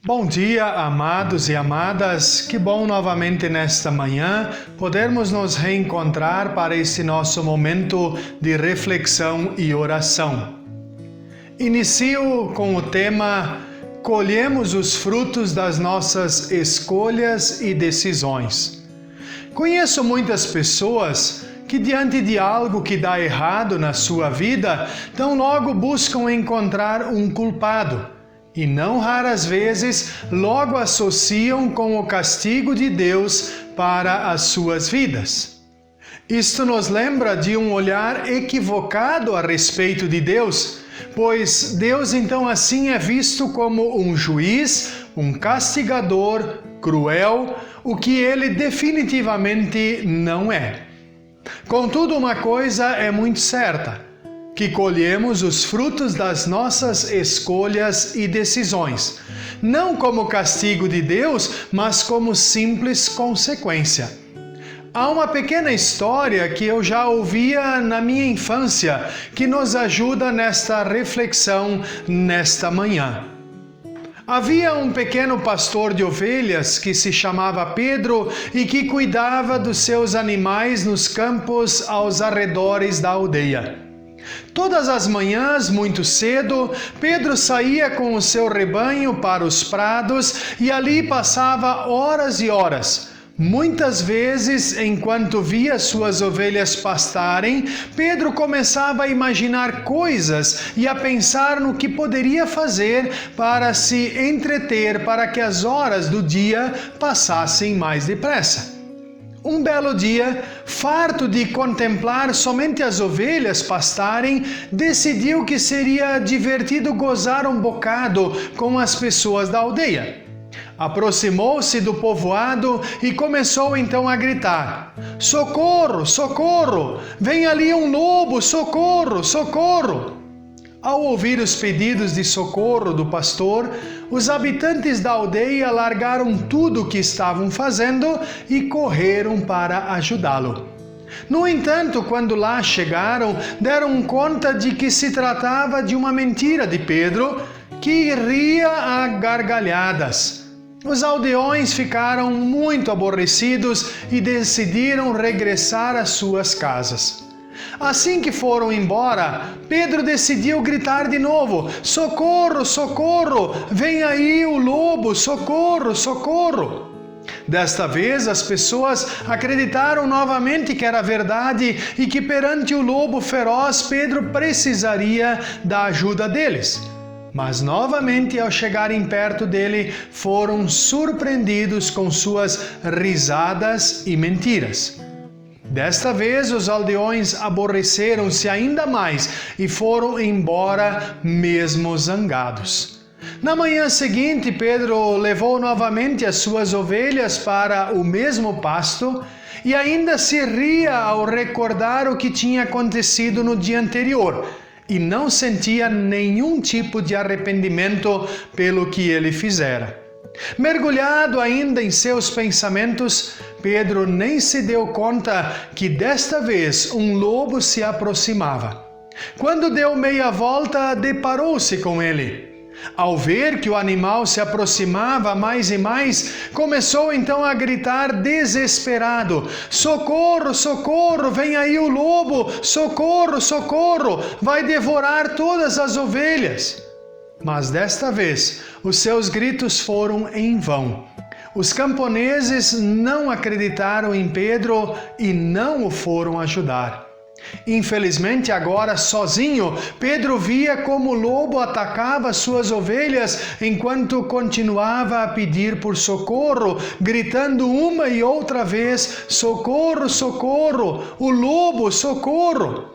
Bom dia, amados e amadas. Que bom novamente nesta manhã podermos nos reencontrar para esse nosso momento de reflexão e oração. Inicio com o tema Colhemos os frutos das nossas escolhas e decisões. Conheço muitas pessoas que diante de algo que dá errado na sua vida, tão logo buscam encontrar um culpado. E não raras vezes logo associam com o castigo de Deus para as suas vidas. Isto nos lembra de um olhar equivocado a respeito de Deus, pois Deus então assim é visto como um juiz, um castigador, cruel, o que ele definitivamente não é. Contudo, uma coisa é muito certa, que colhemos os frutos das nossas escolhas e decisões, não como castigo de Deus, mas como simples consequência. Há uma pequena história que eu já ouvia na minha infância, que nos ajuda nesta reflexão nesta manhã. Havia um pequeno pastor de ovelhas que se chamava Pedro e que cuidava dos seus animais nos campos aos arredores da aldeia. Todas as manhãs, muito cedo, Pedro saía com o seu rebanho para os prados e ali passava horas e horas. Muitas vezes, enquanto via suas ovelhas pastarem, Pedro começava a imaginar coisas e a pensar no que poderia fazer para se entreter para que as horas do dia passassem mais depressa. Um belo dia, farto de contemplar somente as ovelhas pastarem, decidiu que seria divertido gozar um bocado com as pessoas da aldeia. Aproximou-se do povoado e começou então a gritar: "Socorro, socorro! Vem ali um lobo! Socorro, socorro!" Ao ouvir os pedidos de socorro do pastor, os habitantes da aldeia largaram tudo o que estavam fazendo e correram para ajudá-lo. No entanto, quando lá chegaram, deram conta de que se tratava de uma mentira de Pedro, que ria a gargalhadas. Os aldeões ficaram muito aborrecidos e decidiram regressar às suas casas. Assim que foram embora, Pedro decidiu gritar de novo: "Socorro, socorro! Vem aí o lobo! Socorro, socorro!" Desta vez, as pessoas acreditaram novamente que era verdade e que perante o lobo feroz, Pedro precisaria da ajuda deles. Mas novamente, ao chegarem perto dele, foram surpreendidos com suas risadas e mentiras. Desta vez, os aldeões aborreceram-se ainda mais e foram embora mesmo zangados. Na manhã seguinte, Pedro levou novamente as suas ovelhas para o mesmo pasto e ainda se ria ao recordar o que tinha acontecido no dia anterior e não sentia nenhum tipo de arrependimento pelo que ele fizera. Mergulhado ainda em seus pensamentos, Pedro nem se deu conta que desta vez um lobo se aproximava. Quando deu meia volta, deparou-se com ele. Ao ver que o animal se aproximava mais e mais, começou então a gritar desesperado: "Socorro, socorro! Vem aí o lobo! Socorro, socorro! Vai devorar todas as ovelhas!" Mas desta vez, os seus gritos foram em vão. Os camponeses não acreditaram em Pedro e não o foram ajudar. Infelizmente, agora sozinho, Pedro via como o lobo atacava suas ovelhas enquanto continuava a pedir por socorro, gritando uma e outra vez: "Socorro, socorro! O lobo, socorro!"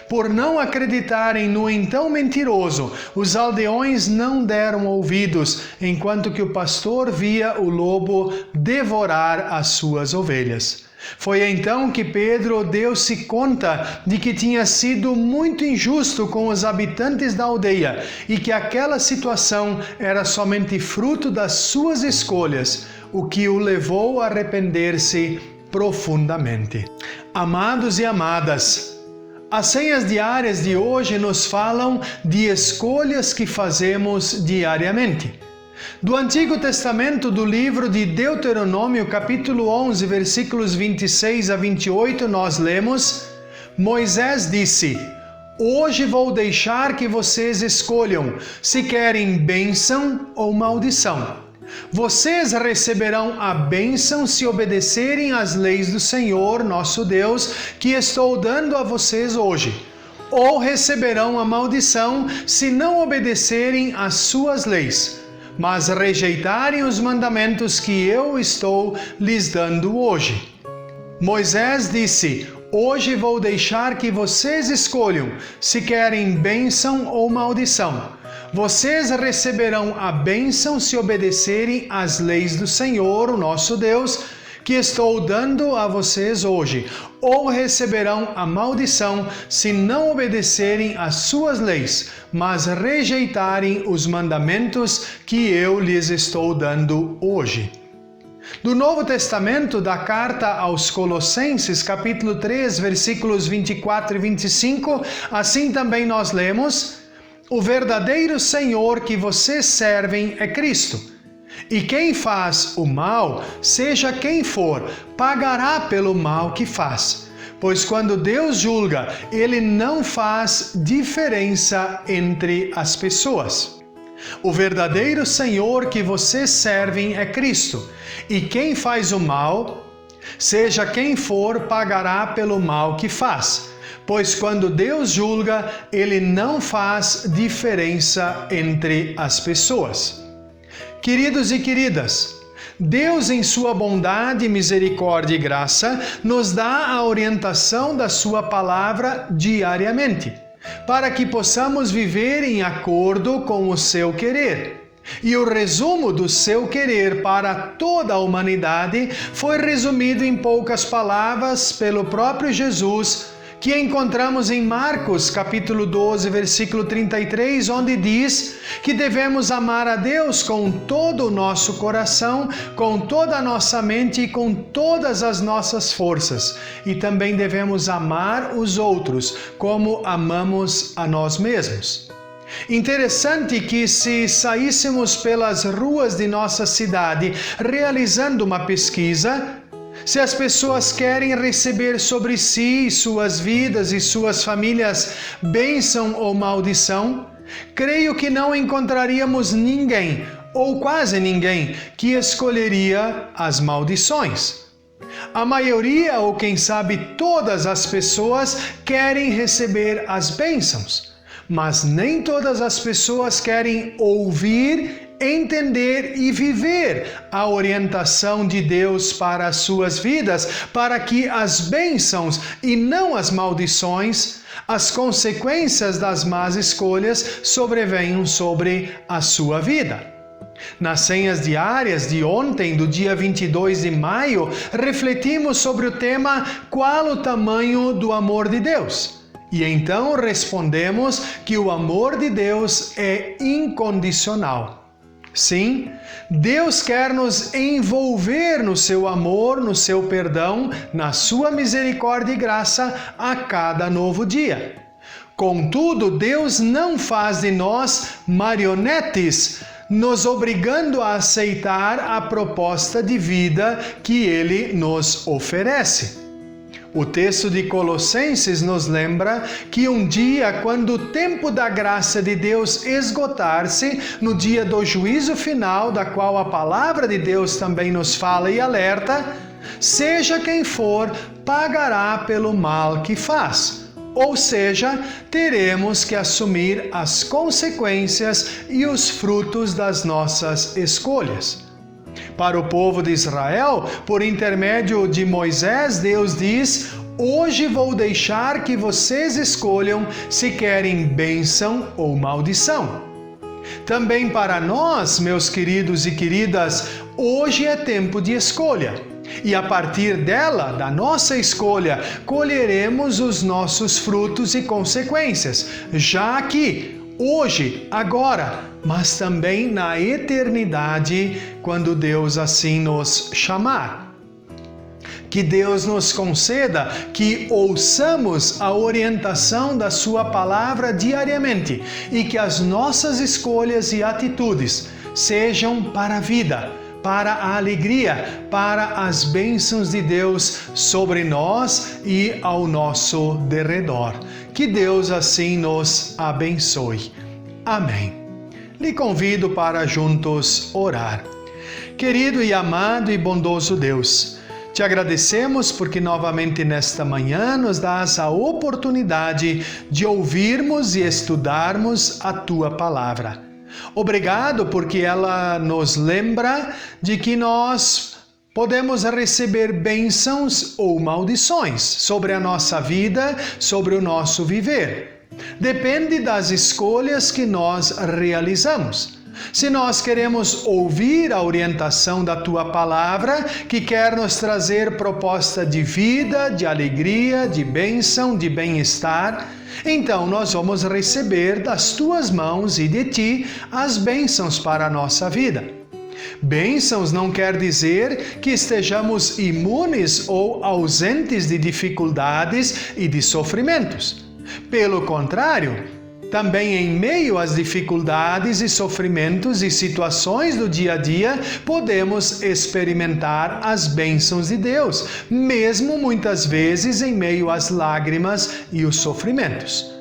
Por não acreditarem no então mentiroso, os aldeões não deram ouvidos, enquanto que o pastor via o lobo devorar as suas ovelhas. Foi então que Pedro deu-se conta de que tinha sido muito injusto com os habitantes da aldeia e que aquela situação era somente fruto das suas escolhas, o que o levou a arrepender-se profundamente. Amados e amadas, as senhas diárias de hoje nos falam de escolhas que fazemos diariamente. Do Antigo Testamento, do livro de Deuteronômio, capítulo 11, versículos 26 a 28, nós lemos: Moisés disse: Hoje vou deixar que vocês escolham se querem bênção ou maldição. Vocês receberão a bênção se obedecerem às leis do Senhor, nosso Deus, que estou dando a vocês hoje. Ou receberão a maldição se não obedecerem às suas leis, mas rejeitarem os mandamentos que eu estou lhes dando hoje. Moisés disse: Hoje vou deixar que vocês escolham se querem bênção ou maldição. Vocês receberão a bênção se obedecerem às leis do Senhor, o nosso Deus, que estou dando a vocês hoje, ou receberão a maldição se não obedecerem às suas leis, mas rejeitarem os mandamentos que eu lhes estou dando hoje. Do Novo Testamento, da carta aos Colossenses, capítulo 3, versículos 24 e 25, assim também nós lemos: O verdadeiro Senhor que vocês servem é Cristo. E quem faz o mal, seja quem for, pagará pelo mal que faz. Pois quando Deus julga, Ele não faz diferença entre as pessoas. O verdadeiro Senhor que vocês servem é Cristo. E quem faz o mal, seja quem for, pagará pelo mal que faz. Pois quando Deus julga, Ele não faz diferença entre as pessoas. Queridos e queridas, Deus, em sua bondade, misericórdia e graça, nos dá a orientação da sua palavra diariamente, para que possamos viver em acordo com o seu querer. E o resumo do seu querer para toda a humanidade foi resumido em poucas palavras pelo próprio Jesus, que encontramos em Marcos, capítulo 12, versículo 33, onde diz que devemos amar a Deus com todo o nosso coração, com toda a nossa mente e com todas as nossas forças. E também devemos amar os outros como amamos a nós mesmos. Interessante que, se saíssemos pelas ruas de nossa cidade realizando uma pesquisa, se as pessoas querem receber sobre si, suas vidas e suas famílias bênção ou maldição, creio que não encontraríamos ninguém, ou quase ninguém, que escolheria as maldições. A maioria, ou quem sabe todas as pessoas, querem receber as bênçãos, mas nem todas as pessoas querem ouvir, entender e viver a orientação de Deus para as suas vidas, para que as bênçãos e não as maldições, as consequências das más escolhas sobrevenham sobre a sua vida. Nas senhas diárias de ontem, do dia 22 de maio, refletimos sobre o tema Qual o tamanho do amor de Deus? E então respondemos que o amor de Deus é incondicional. Sim, Deus quer nos envolver no seu amor, no seu perdão, na sua misericórdia e graça a cada novo dia. Contudo, Deus não faz de nós marionetes, nos obrigando a aceitar a proposta de vida que Ele nos oferece. O texto de Colossenses nos lembra que um dia, quando o tempo da graça de Deus esgotar-se, no dia do juízo final, da qual a palavra de Deus também nos fala e alerta, seja quem for, pagará pelo mal que faz. Ou seja, teremos que assumir as consequências e os frutos das nossas escolhas. Para o povo de Israel, por intermédio de Moisés, Deus diz: Hoje vou deixar que vocês escolham se querem bênção ou maldição. Também para nós, meus queridos e queridas, hoje é tempo de escolha. E a partir dela, da nossa escolha, colheremos os nossos frutos e consequências, já aqui, hoje, agora, mas também na eternidade, quando Deus assim nos chamar. Que Deus nos conceda que ouçamos a orientação da Sua palavra diariamente e que as nossas escolhas e atitudes sejam para a vida, para a alegria, para as bênçãos de Deus sobre nós e ao nosso derredor. Que Deus assim nos abençoe. Amém. Lhe convido para juntos orar. Querido e amado e bondoso Deus, te agradecemos porque novamente nesta manhã nos dás a oportunidade de ouvirmos e estudarmos a Tua Palavra. Obrigado porque ela nos lembra de que nós podemos receber bênçãos ou maldições sobre a nossa vida, sobre o nosso viver. Depende das escolhas que nós realizamos. Se nós queremos ouvir a orientação da Tua Palavra, que quer nos trazer proposta de vida, de alegria, de bênção, de bem-estar, então nós vamos receber das Tuas mãos e de Ti as bênçãos para a nossa vida. Bênçãos não quer dizer que estejamos imunes ou ausentes de dificuldades e de sofrimentos. Pelo contrário, também em meio às dificuldades e sofrimentos e situações do dia a dia, podemos experimentar as bênçãos de Deus, mesmo muitas vezes em meio às lágrimas e os sofrimentos.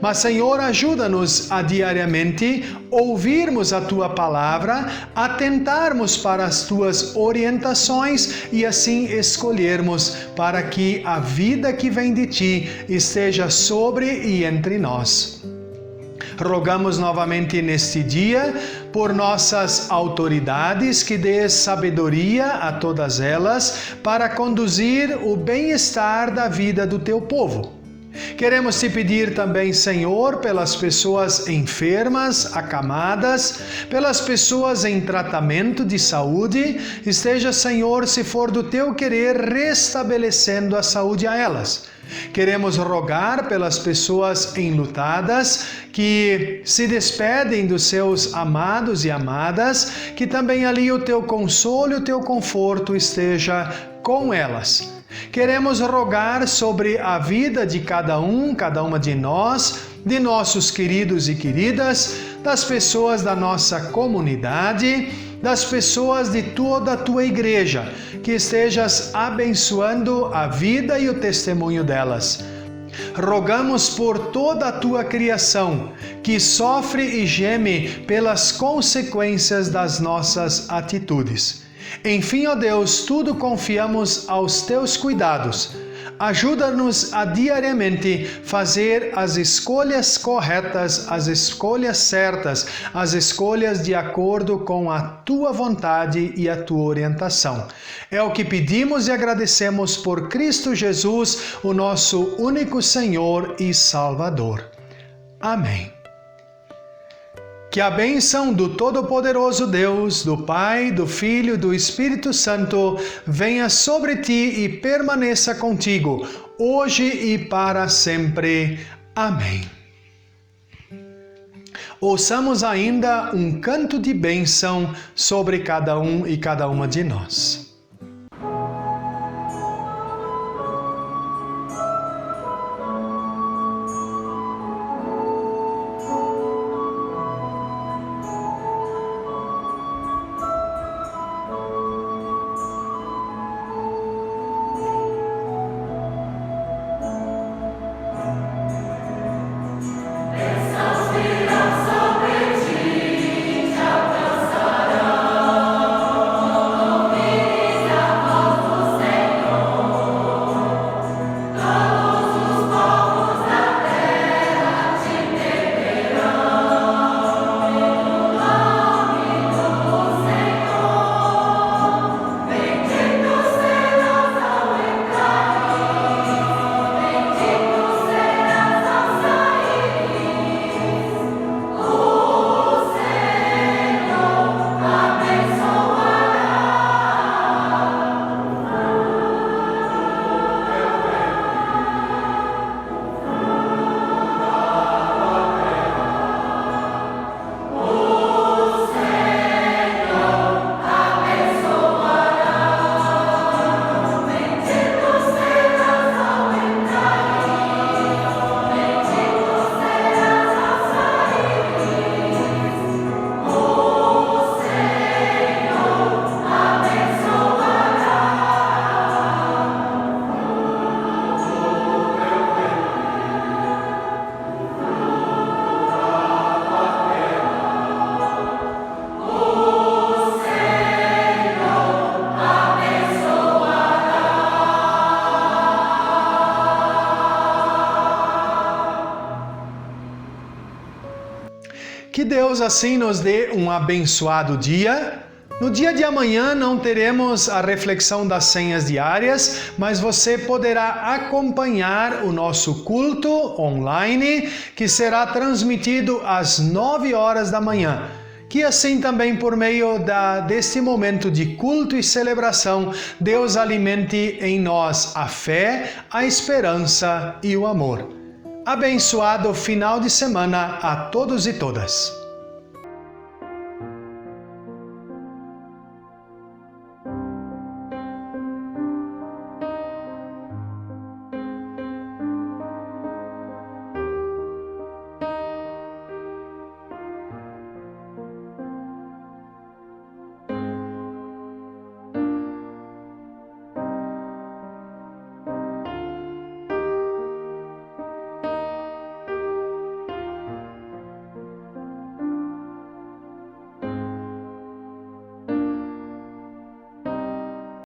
Mas, Senhor, ajuda-nos a diariamente ouvirmos a Tua Palavra, atentarmos para as Tuas orientações e assim escolhermos para que a vida que vem de Ti esteja sobre e entre nós. Rogamos novamente neste dia por nossas autoridades que dê sabedoria a todas elas para conduzir o bem-estar da vida do Teu povo. Queremos te pedir também, Senhor, pelas pessoas enfermas, acamadas, pelas pessoas em tratamento de saúde, esteja, Senhor, se for do Teu querer, restabelecendo a saúde a elas. Queremos rogar pelas pessoas enlutadas que se despedem dos seus amados e amadas, que também ali o Teu consolo e o Teu conforto esteja com elas. Queremos rogar sobre a vida de cada uma de nós, de nossos queridos e queridas, das pessoas da nossa comunidade, das pessoas de toda a Tua igreja, que estejas abençoando a vida e o testemunho delas. Rogamos por toda a Tua criação, que sofre e geme pelas consequências das nossas atitudes. Enfim, ó Deus, tudo confiamos aos Teus cuidados. Ajuda-nos a diariamente fazer as escolhas corretas, as escolhas certas, as escolhas de acordo com a Tua vontade e a Tua orientação. É o que pedimos e agradecemos por Cristo Jesus, o nosso único Senhor e Salvador. Amém. Que a bênção do Todo-Poderoso Deus, do Pai, do Filho e do Espírito Santo venha sobre ti e permaneça contigo, hoje e para sempre. Amém. Ouçamos ainda um canto de bênção sobre cada um e cada uma de nós. Te alcançarão. Que Deus assim nos dê um abençoado dia. No dia de amanhã não teremos a reflexão das senhas diárias, mas você poderá acompanhar o nosso culto online, que será transmitido às 9 horas da manhã. Que assim também por meio deste momento de culto e celebração, Deus alimente em nós a fé, a esperança e o amor. Abençoado final de semana a todos e todas.